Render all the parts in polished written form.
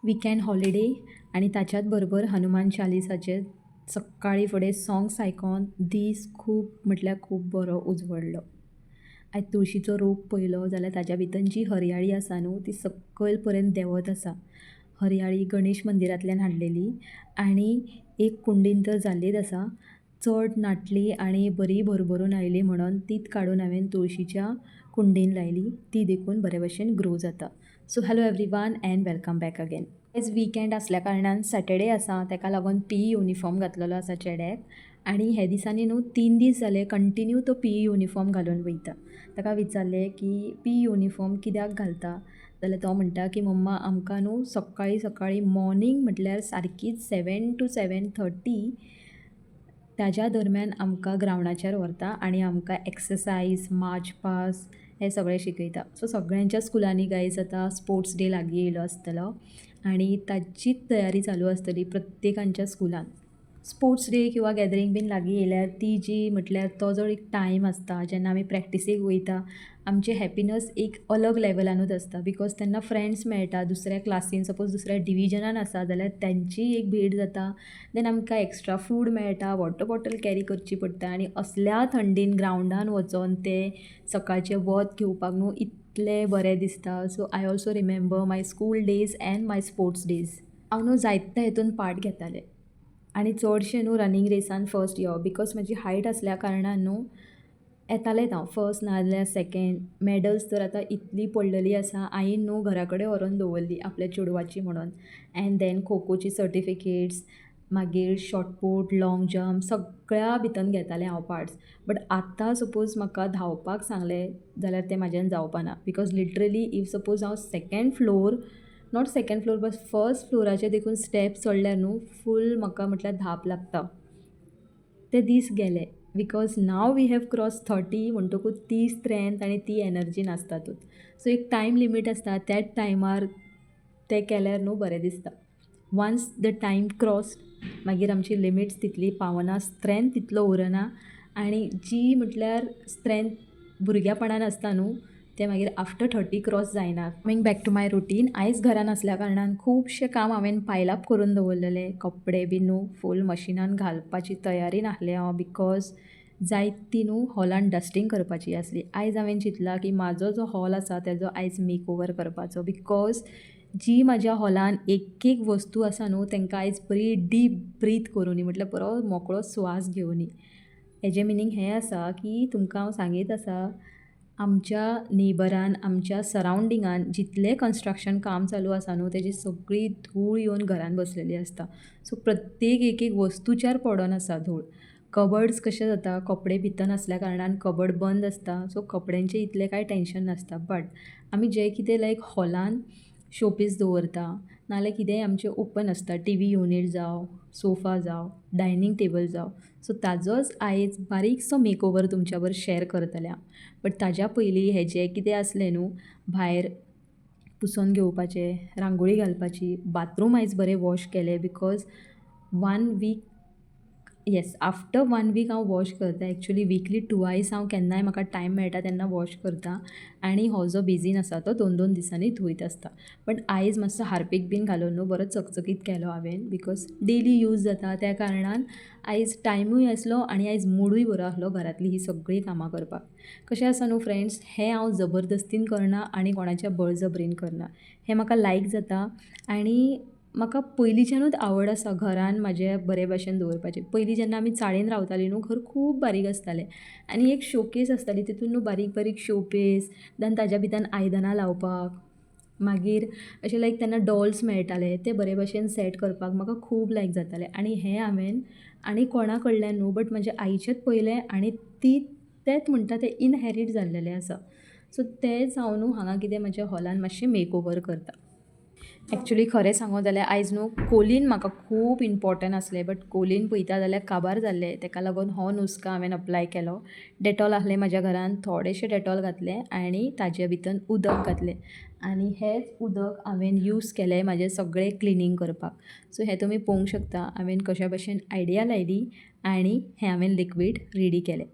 Weekend holiday आनी ताच्याच बरोबर हनुमान चालिसाचे सकाळी फुडें सॉंग्स आयकून दीस खूब म्हटल्यार खूब बरो उजवडलो. आयज तुळशीचो रोप पळयलो जाल्यार ताच्या भितर जी हरयाळी आसा न्हू ती सकयल पर्यंत देंवत आसा. हरयाळी गणेश मंदिरांतल्यान हाडलेली आनी एक कुंडीन तर जाल्लीच आसा. चड नाटली आनी बरी भरभरून आयली म्हणून तीच काडून हांवें तुळशीच्या कुंडीन लायली. ती देखून बरे भशेन ग्रो जाता. So hello everyone and welcome back again. आयज विकेंड आसल्या कारणान सॅटर्डे आसा ताका लागून PE युनिफॉर्म घातलेलो आसा चेड्याक आनी हे दिसांनी न्हू 3 दीस जाले कंटिन्यू तो PE युनिफॉर्म घालून वयता. ताका विचारलें की PE युनिफॉर्म कित्याक घालता जाल्यार तो म्हणटा की मम्मा आमकां न्हू सकाळीं सकाळीं मॉर्निंग म्हटल्यार सारकीच 7 to 7:30 ताच्या दरम्यान आमकां ग्रावंडाचेर व्हरता आनी आमकां एक्सरसायज मार्च पास्ट हें सगळें शिकयता. सो सगळ्यांच्या स्कुलांनी गायज आतां स्पोर्ट्स डे लागीं येयलो आसतलो आनी ताचीच तयारी चालू आसतली प्रत्येकांच्या स्कुलान. स्पोर्ट्स डे किंवा गॅदरींग बीन लागीं येयल्यार ती जी म्हटल्यार तो जो एक टायम आसता जेन्ना आमी प्रॅक्टिसेक वयता आमचें हॅपिनस एक अलग लेवलानूच आसता. बिकॉज तेन्ना फ्रेंड्स मेळटा दुसऱ्या क्लासीन सपोज दुसऱ्या डिविजनान आसा जाल्यार तांची एक भेट जाता. देन आमकां एक्स्ट्रा फूड मेळटा, वॉटर बॉटल कॅरी करची पडटा आनी असल्या थंडीन ग्रावंडान वचोन ते सकाळचें वत घेवपाक न्हू इतलें बरें दिसता. So I also remember my school days and my sports days. हांव न्हू जायत्या हितून पार्ट घेतालें आनी चडशें न्हू रनिंग रेसान फर्स्ट यो बिकॉज म्हजी हायट आसल्या कारणान न्हू येतालेंच हांव फर्स्ट नाजाल्यार सेकेंड. मॅडल्स तर आतां इतली पडलेली आसा आईन न्हू घरा कडेन व्हरोन दवरली आपल्या चेडवाची म्हणून. एंड देन खोखोची सर्टिफिकेट्स मागीर शॉटपूट लाँग जंप सगळ्या भितन घेतालें हांव पार्ट्स. बट आतां सपोज म्हाका धांवपाक सांगलें जाल्यार तें म्हाज्यान जावपाना बिकॉज लिटरली इफ सपोज हांव second floor not second floor but first फ्लोराचेर देखून स्टेप चडल्यार न्हू फूल म्हाका म्हटल्यार धाप लागता. ते दीस गेले because now we have cross 30 म्हणटकूच ती स्ट्रेंथ आनी ती एनर्जी नासतातूच. सो एक टायम लिमीट आसता त्याच टायमार तें केल्यार न्हू बरें दिसता. वन्स द टायम क्रॉस मागीर आमची लिमिट्स तितली पावना, स्ट्रेंथ तितलो उरना आनी जी म्हटल्यार स्ट्रेंथ भुरग्यापणान आसता न्हू तें मागीर आफ्टर 30 क्रॉस जायना. Coming back to my routine. आयज घरान आसल्या कारणान खुबशें काम हांवें पायलाप करून दवरलेलें. कपडे बी न्हू फूल मशिनान घालपाची तयारीन आहलें हांव बिकॉज जायती न्हू हॉलान डस्टींग करपाची आसली. आयज हांवें चिंतलां की म्हाजो जो हॉल आसा तेजो आयज मेक ओवर करपाचो बिकॉज जी म्हाज्या हॉलान एक एक वस्तू आसा न्हू तांकां आयज बरी डीप ब्रीथ करूनी म्हटल्यार बरो मोकळो स्वास घेवनी. हेजें मिनींग हें आसा की तुमकां हांव सांगीत आसा आमच्या नेबरान आमच्या सरावंडिंगान जितलें कन्स्ट्रक्शन काम चालू आसा न्हू तेजी सगळी धूळ येवन घरान बसलेली आसता. सो प्रत्येक एक वस्तूच्यार पडोन आसा धूळ. कबर्ड्स कशें जाता कपडे भितन आसल्या कारणान कबर्ड बंद आसता सो कपड्यांचें इतलें कांय टेंशन नासता. बट आमी जें कितें लायक हॉलान शोपीस दवरता नाल्यार कितेंय आमचें ओपन आसता TV युनीट जावं सोफा जावं डायनींग टेबल जावं सो ताजोच आयज बारीकसो मेक ओवर तुमच्या बर शेअर करतलें हांव. बट ताज्या पयलीं हें जें कितें आसलें न्हू भायर पुसोन घेवपाचें, रांगोळी घालपाची, बाथरूम आयज बरें वॉश केलें बिकॉज 1 वीक येस आफ्टर 1 वीक हांव वॉश करता. एक्चुली विकली टुवायस हांव केन्नाय म्हाका टायम मेळटा तेन्ना वॉश करता आनी हो जो बेजीन आसा तो 2-2 दिसांनी धुयत आसता. बट आयज मातसो हार्पीक बीन घालून न्हू बरो चकचकीत केलो हांवें बिकॉज डेली यूज जाता त्या कारणान आयज टायमूय आसलो आनी आयज मुडूय बरो आसलो घरांतली ही सगळीं कामां करपाक. कशें आसा न्हू फ्रेंड्स हें हांव जबरदस्तीन करना आनी कोणाच्या बळजबरीन करना. हें म्हाका लायक जाता आनी म्हाका पयलींच्यानूच आवड आसा घरान म्हाजें बरे भशेन दवरपाचें. पयलीं जेन्ना आमी चाळीन रावतालीं न्हू घर खूब बारीक आसतालें आनी एक शोकेस आसताली तितून न्हू बारीक बारीक शोपीस देन ताज्या भितर आयदनां लावपाक मागीर अशें लायक तेन्ना डॉल्स मेळटाले ते बरे भशेन सेट करपाक म्हाका खूब लायक जातालें. आनी हें हांवें आनी कोणा कडल्यान न्हू बट म्हज्या आईचेंच पयलें आनी तेंच म्हणटा तें इनहेरीट जाल्लेलें आसा. सो तेंच हांव न्हू हांगा कितें म्हज्या हॉलान मातशें मेक ओवर करता. एक्चुली खरें सांगो जाल्यार आयज न्हू कोलीन म्हाका खूब इम्पॉर्टंट आसलें बट कोलीन पळयता जाल्यार काबार जाल्लें तेका लागून हो नुस्को हांवें अप्लाय केलो. डेटॉल आहलें म्हाज्या घरान थोडेशें डेटॉल घातलें आनी ताजे भितर उदक घातलें आनी हेंच उदक हांवें यूज केलें म्हाजें सगळें क्लिनींग करपाक. सो हें तुमी पळोवंक शकता हांवें कशा भशेन आयडिया लायली आनी हें हांवें लिक्वीड रेडी केलें.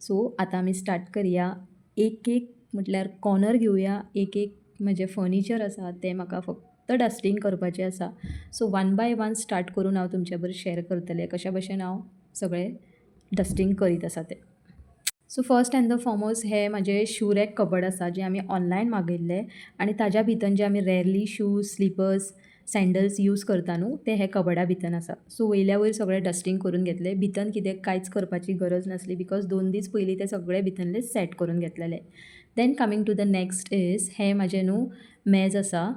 सो आतां आमी स्टार्ट करया. एक म्हटल्यार कॉर्नर घेवया. एक म्हजें फर्निचर आसा तें म्हाका फक्त फक्त डस्टींग करपाचें आसा. So one by one start करून हांव तुमचे बरोबर शेअर करतलें कशा भशेन हांव सगळें डस्टींग करीत आसा तें. So first and the foremost हे म्हाजे शू रॅक कबड आसा जे आमी ऑनलायन मागयल्ले आनी ताज्या भितर जे आमी rarely shoes slippers sandals use करता न्हू ते हे कबडा भितर आसा. सो वयल्या वयर सगळें डस्टींग करून घेतले. भितर कितें कांयच करपाची गरज नासली बिकॉज 2 दीस पयलीं ते सगळे भितरले सेट करून घेतलेले. Then coming to the next is हे म्हाजे न्हू मेज आसा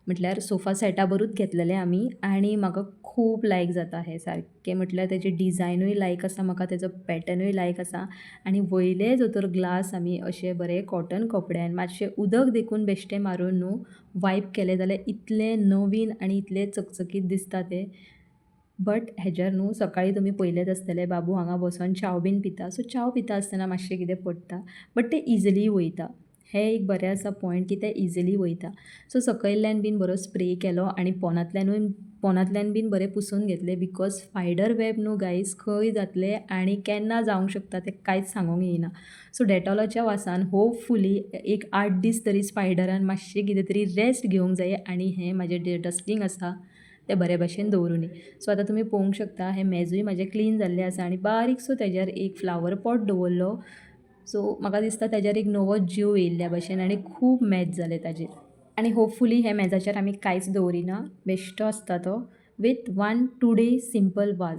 म्हटल्यार सोफा सेटा बरूच घेतलेले आमी आनी म्हाका खूब लायक जाता हे सारकें म्हटल्यार तेजी डिझायनूय लायक आसा म्हाका तेजो पॅटर्नूय लायक आसा आनी वयले जो तर ग्लास आमी अशे बरे कॉटन कपड्यान मातशें उदक देखून बेश्टें मारून न्हू वायप केलें जाल्यार इतलें नवीन आनी इतलें चकचकीत दिसता तें. बट हेजेर न्हू सकाळीं तुमी पयलेच आसतलें बाबू हांगा बसून च्या बीन पिता सो च्या पिता आसतना मातशें कितें पडटा बट तें इजिली वयता. हें एक बरें आसा पॉयंट की तें इजिली वयता. सो सकयल्ल्यान बीन बरो स्प्रे केलो आनी पोंदांतल्यान बीन बरें पुसून घेतलें बिकॉज स्पायडर वेब न्हू गायज खंय जातलें आनी केन्ना जावंक शकता तें कांयच सांगूंक येयना. सो डेटॉलाच्या वासान होपफुली एक 8 दीस तरी स्पायडरान मातशें कितें तरी रेस्ट घेवंक जाय आनी हें म्हाजें जें डस्टींग आसा तें बरे भशेन दवरुनी. सो आतां तुमी पळोवंक शकता हें मेजूय म्हाजें क्लीन जाल्लें आसा आनी बारीकसो तेजेर एक फ्लावर पॉट दवरलो. सो म्हाका दिसता तेजेर एक नवो जीव येयल्ल्या भशेन आनी खूब मेज जाले ताजेर आनी होपफुली हे मेजाचेर आमी कांयच दवरिना बेश्टो आसता तो with 1 today simple was.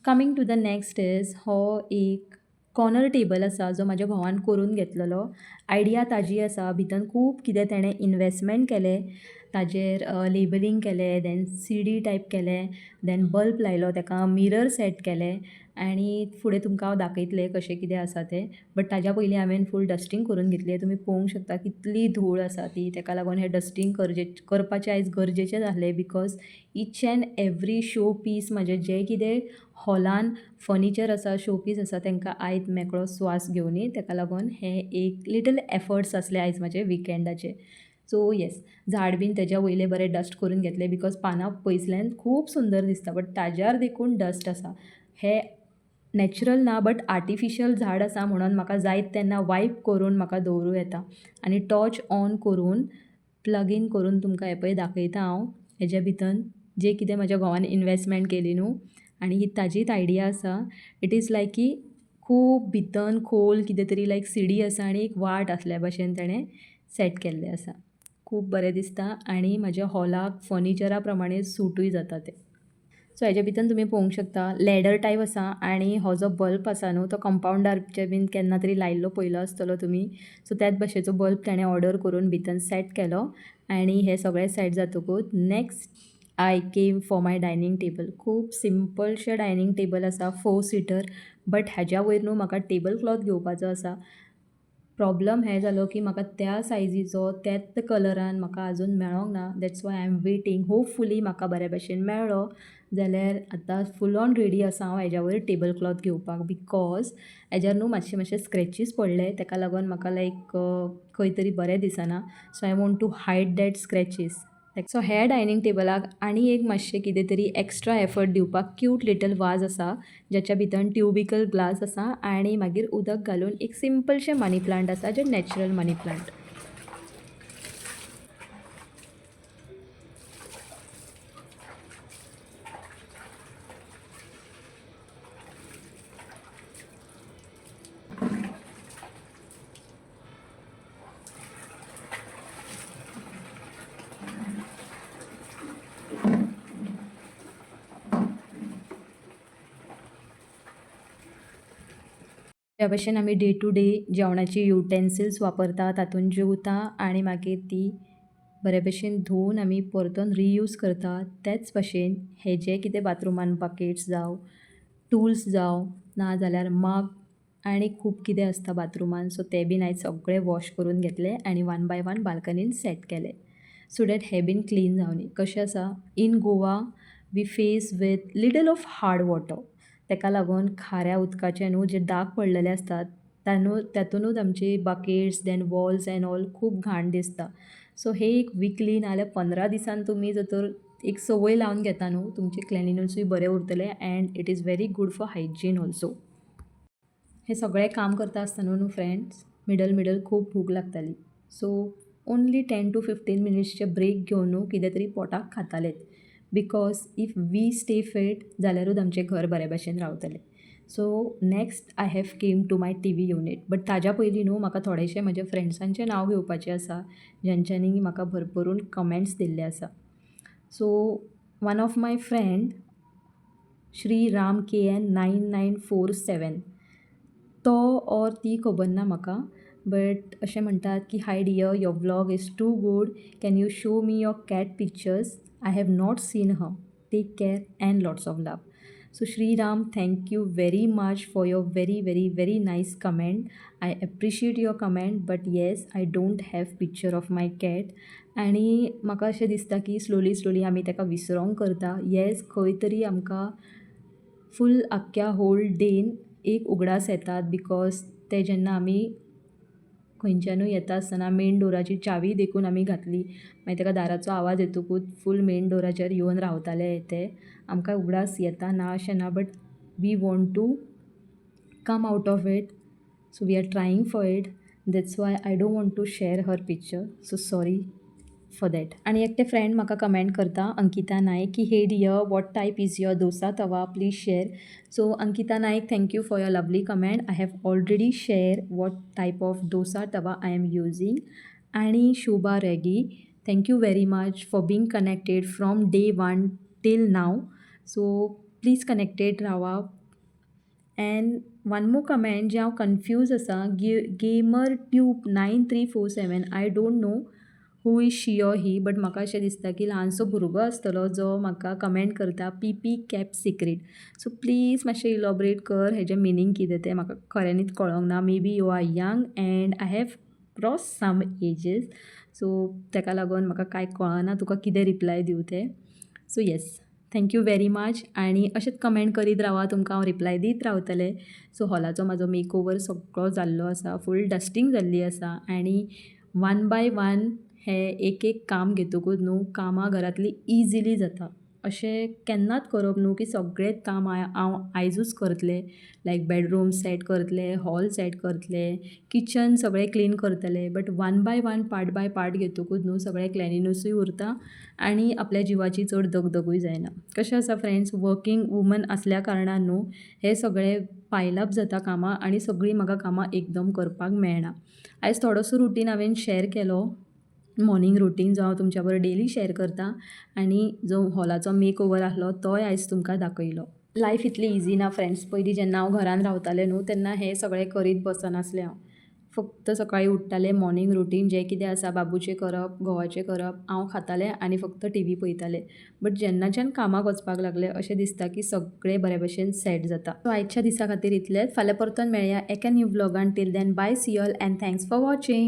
Coming to the next is हो एक कॉर्नर टेबल आसा जो म्हाज्या भावान करून घेतलेलो. आयडिया ताजी आसा भितर खूब कितें तेणें इन्वेस्टमेंट केलें ताजेर लेबलींग केलें देन CD टायप केलें देन बल्ब लायलो ताका मिरर सेट केलें आनी फुडें तुमकां हांव दाखयतलें कशें कितें आसा तें. बट ताज्या पयलीं हांवें फूल डस्टींग करून घेतलें. तुमी पळोवंक शकता कितली धूळ आसा ती ताका लागून हें डस्टींग करपाचें आयज गरजेचें जालें because each and every show piece म्हजें जें कितें हॉलान फर्निचर आसा शो पीस आसा तांकां आयज मेकळो स्वास घेवनी ताका लागून हें एक लिटल एफर्ट्स आसले आयज म्हाजे विकेंडाचे. सो येस झाड बीन तेज्या वयले बरें डस्ट करून घेतलें बिकॉज पानां पयसल्यान खूब सुंदर दिसता बट ताज्यार देखून डस्ट आसा. हें नॅचरल ना बट आर्टिफिशियल झाड आसा म्हणून म्हाका जायत तेन्ना वायप करून म्हाका दवरूं येता आनी टॉर्च ऑन करून प्लग इन करून तुमकां हें पळय दाखयता हांव हेज्या भितर जें कितें म्हाज्या घोवान इन्वेस्टमेंट केली न्हू आनी ही ताजीच आयडिया आसा. इट इज लायक की खूब भितर खोल कितें तरी लायक सीडी आसा आनी एक वाट आसल्या भशेन ताणें सेट केल्लें आसा. खूब बरें दिसता आनी म्हाज्या हॉलाक फर्निचरा प्रमाणे सूटूय जाता तें. सो हेज्या भितर तुमी पळोवंक शकता लॅडर टायप आसा आनी हो जो बल्ब आसा न्हू तो कंपावंडारचे बीन केन्ना तरी लायल्लो पयलो आसतलो तुमी. सो त्याच भशेचो बल्ब ताणें ऑर्डर करून भितर सेट केलो आनी हें सगळें सेट जातकूच next I came for my dining table. खूब सिंपलशें डायनींग टेबल आसा 4 सिटर बट हेज्या वयर न्हू म्हाका टेबल क्लॉथ घेवपाचो आसा. प्रॉब्लम हें जालो की म्हाका त्या सायजीचो त्याच कलरान म्हाका आजून मेळोंक ना that's why I am waiting. Hopefully म्हाका बऱ्या भशेन मेळ्ळो जाल्यार आतां फूल ऑन रेडी आसा हांव हेज्या वयर टेबल क्लॉथ घेवपाक बिकॉज हेज्यार न्हू मातशे स्क्रॅचीस पडले ताका लागून म्हाका लायक खंय तरी बरें दिसना. So I want to hide that scratches. So हे डायनींग टेबलाक आनी एक मातशें कितें तरी एक्स्ट्रा एफर्ट दिवपाक क्यूट लिटल वाज आसा जाच्या भितर ट्युबिकल ग्लास आसा आनी मागीर उदक घालून एक सिंपलशें मनी प्लांट आसा जें नॅचरल मनी प्लांट. ह्या भशेन आमी डे टू डे जेवणाची युटेन्सिल्स वापरता तातूंत जेवता आनी मागीर ती बरे भशेन धुवन आमी परतून रियूज करता. तेच भशेन हे जे कितें बाथरुमान बकेट्स जावं टूल्स जावं नाजाल्यार मग आनी खूब कितें आसता बाथरुमान सो ते बीन हांवें सगळे वॉश करून घेतले आनी 1 बाय 1 बाल्कनीन सेट केले सो दॅट हे बीन क्लीन जावनी. कशें आसा in Goa we face with little of hard water ताका लागून खाऱ्या उदकाचे न्हू जे डाग पडलेले आसतात तातूंतूच आमची buckets then walls and all खूब घाण दिसता. सो हे एक विकली नाजाल्यार 15 दिसान तुमी जर तर एक संवय लावन घेता न्हू तुमचे क्लिनिनसूय बरें उरतलें and it is very good for hygiene also. हे सगळें काम करता आसतना न्हू फ्रेंड्स मिडल खूब भूक लागताली. सो ओन्ली 10 to 15 मिनिट्सचे ब्रेक घेवन न्हू कितें तरी पोटाक खातालेत. Because if we stay fit जाल्यारूच आमचें घर बरे भशेन रावतलें. So next I have came to my T V unit. But ताज्या पयलीं न्हू म्हाका थोडेशें म्हज्या फ्रेंड्सांचें नांव घेवपाचें आसा जेंच्यांनी म्हाका भरभरून कमेंट्स दिल्ले आसा. So one of my friend Shriram KN 9947 तो ऑर ती खबर ना म्हाका, बट अशें म्हणटात की hi dear, your vlog is too good, can you show me your cat pictures, I have not seen her, take care and lots of love. So Shriram, thank you very much for your very very very nice comment. I appreciate your comment, but yes I don't have picture of my cat. आनी म्हाका अशें दिसता की स्लोली आमी ताका विसरोंक करता. येस, खंय तरी आमकां फूल आख्ख्या होल डेन एक उगडास येतात, बिकॉज ते जेन्ना आमी खंयच्यानूय येता आसतना मेन डोराची चावी देखून आमी घातली, मागीर ताका दाराचो आवाज येतकूच फूल मेन डोराचेर येवन रावताले ते. आमकां उगडास येता ना अशें ना, but we want to come out of it. So we are trying for it. That's why I don't want to share her picture. So sorry for that. आनी एकटे फ्रेंड म्हाका कमेंट करता, अंकिता नायक, की hey dear, what type is your dosa tawa, please share. So Ankita Nayak, thank you for your lovely comment. I have already share what type of dosa tawa I am using. आणि Shubha Regi, thank you very much for being connected from day 1 till now. So please connected रावा. And one more comment जें हांव confuse आसा, gamer tube 9347, I don't know who is she or he, but म्हाका अशें दिसता की ल्हानसो भुरगो आसतलो जो म्हाका कमेंट करता PP cap secret. So please मातशें इलॉबरेट कर हेजें मिनींग कितें तें म्हाका खऱ्यांनीच कळोंक ना. May be you are young and I have cross some ages, so ताका लागून म्हाका कांय कळना तुका कितें रिप्लाय दिवं तें. So yes, thank you very much. आनी अशेंच कमेंट करीत रावा, तुमकां हांव रिप्लाय दीत रावतलें. सो हॉलाचो म्हाजो मेकओवर सगळो जाल्लो आसा, फूल डस्टींग जाल्ली आसा. आनी वन बाय वन हें एक काम घेतकूच न्हू कामां घरांतली इजिली जाता. अशें केन्नाच करप न्हू की सगळेंच काम हांव आयजूच करतलें. लायक बेडरूम सेट करतलें, हॉल सेट करतलें, किचन सगळें क्लीन करतलें. But one by one, part by part घेतकूच न्हू सगळें क्लॅनिनसूय उरता आनी आपल्या जिवाची चड दगदगूय जायना. कशें आसा फ्रेंड्स, वर्कींग वुमन आसल्या कारणान न्हू हें सगळें पायलाप जाता कामां, आनी सगळीं म्हाका कामां एकदम करपाक मेळना. आयज थोडोसो रुटीन हांवें शेअर केलो, मॉर्निंग रुटीन, जो हांव तुमच्या बरोबर डेली शेअर करता. आनी जो हॉलाचो मेक ओवर आसलो तोय आयज तुमकां दाखयलो. लायफ इतली इजी ना फ्रेंड्स. पयलीं जेन्ना हांव घरान रावतालें न्हू तेन्ना हें सगळें करीत बसनासलें हांव. फक्त सकाळीं उठ्ठालें, मॉर्निंग रुटीन जें कितें आसा बाबूचें करप, घोवाचें करप, हांव खातालें आनी फक्त TV पळयतालें. बट जेन्नाच्यान कामाक वचपाक लागलें अशें दिसता की सगळें बरे भशेन सेट जाता. सो आयच्या दिसा खातीर इतलेंच. फाल्यां परतून मेळया एका न्यू व्लॉगान. Till then bye, see you all and thanks for watching.